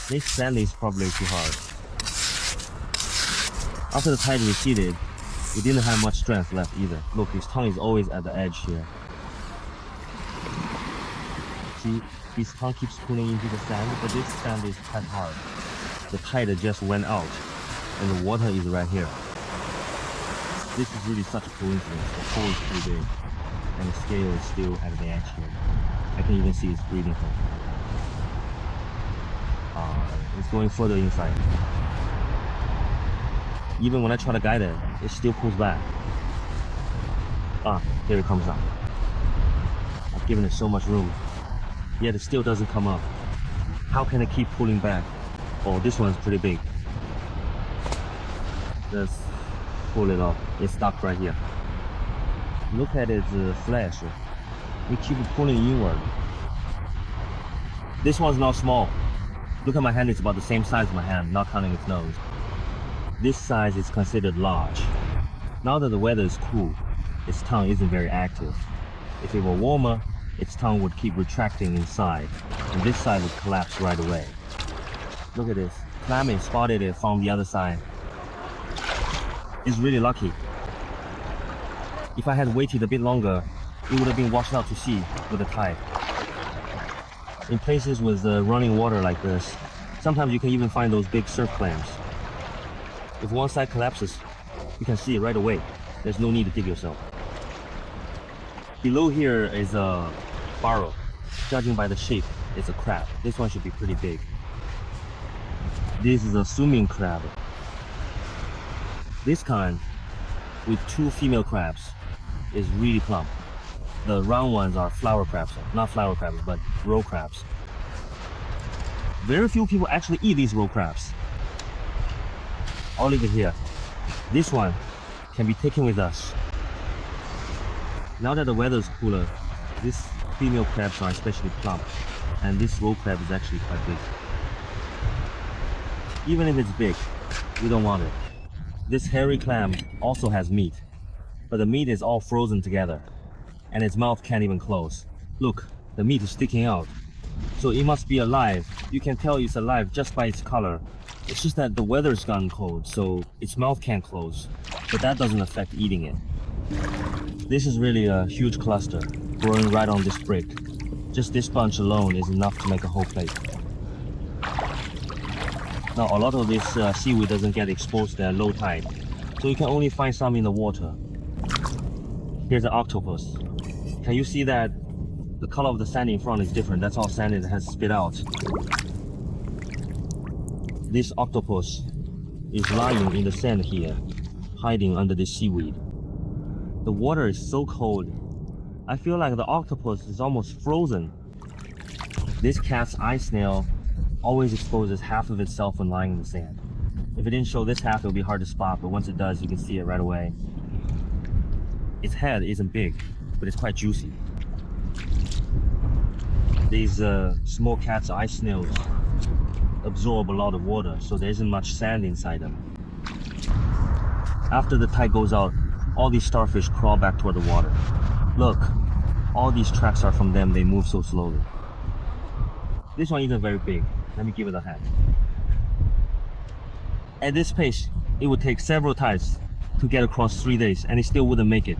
This sand is probably too hard. After the tide receded, it didn't have much strength left either. Look, his tongue is always at the edge here. See, his tongue keeps pulling into the sand, but this sand is quite hard. The tide just went out, and the water is right here. This is really such a coincidence. The hole is pretty big, and the scale is still at the edge here. I can even see its breathing hole. It's going further inside. Even when I try to guide it, it still pulls back. Here it comes up. I've given it so much room, yet it still doesn't come up. How can it keep pulling back? Oh, this one's pretty big. Let's pull it off. It's stuck right here. Look at its flesh. We keep pulling inward. This one's not small. Look at my hand, it's about the same size as my hand, not counting its nose. This size is considered large. Now that the weather is cool, its tongue isn't very active. If it were warmer, its tongue would keep retracting inside, and this side would collapse right away. Look at this. Clam spotted it from the other side. It's really lucky. If I had waited a bit longer, it would have been washed out to sea with the tide. In places with running water like this, sometimes you can even find those big surf clams. If one side collapses, you can see it right away. There's no need to dig yourself. Below here is a barrel. Judging by the shape, it's a crab. This one should be pretty big. This is a swimming crab. This kind, with 2 female crabs, is really plump. The round ones are flower crabs, not flower crabs, but roe crabs. Very few people actually eat these roe crabs. I'll leave it here. This one can be taken with us. Now that the weather is cooler, these female crabs are especially plump, and this roe crab is actually quite big. Even if it's big, we don't want it. This hairy clam also has meat, but the meat is all frozen together, and its mouth can't even close. Look, the meat is sticking out. So it must be alive. You can tell it's alive just by its color. It's just that the weather's gotten cold, so its mouth can't close, but that doesn't affect eating it. This is really a huge cluster, growing right on this brick. Just this bunch alone is enough to make a whole plate. Now, a lot of this seaweed doesn't get exposed at low tide, so you can only find some in the water. Here's an octopus. Can you see that the color of the sand in front is different? That's all sand it has spit out. This octopus is lying in the sand here, hiding under this seaweed. The water is so cold. I feel like the octopus is almost frozen. This cat's eye snail always exposes half of itself when lying in the sand. If it didn't show this half, it would be hard to spot, but once it does, you can see it right away. Its head isn't big, but it's quite juicy. These small cat's eye snails absorb a lot of water, so there isn't much sand inside them. After the tide goes out, all these starfish crawl back toward the water. Look, all these tracks are from them, they move so slowly. This one isn't very big. Let me give it a hand. At this pace, it would take several tides to get across 3 days, and it still wouldn't make it.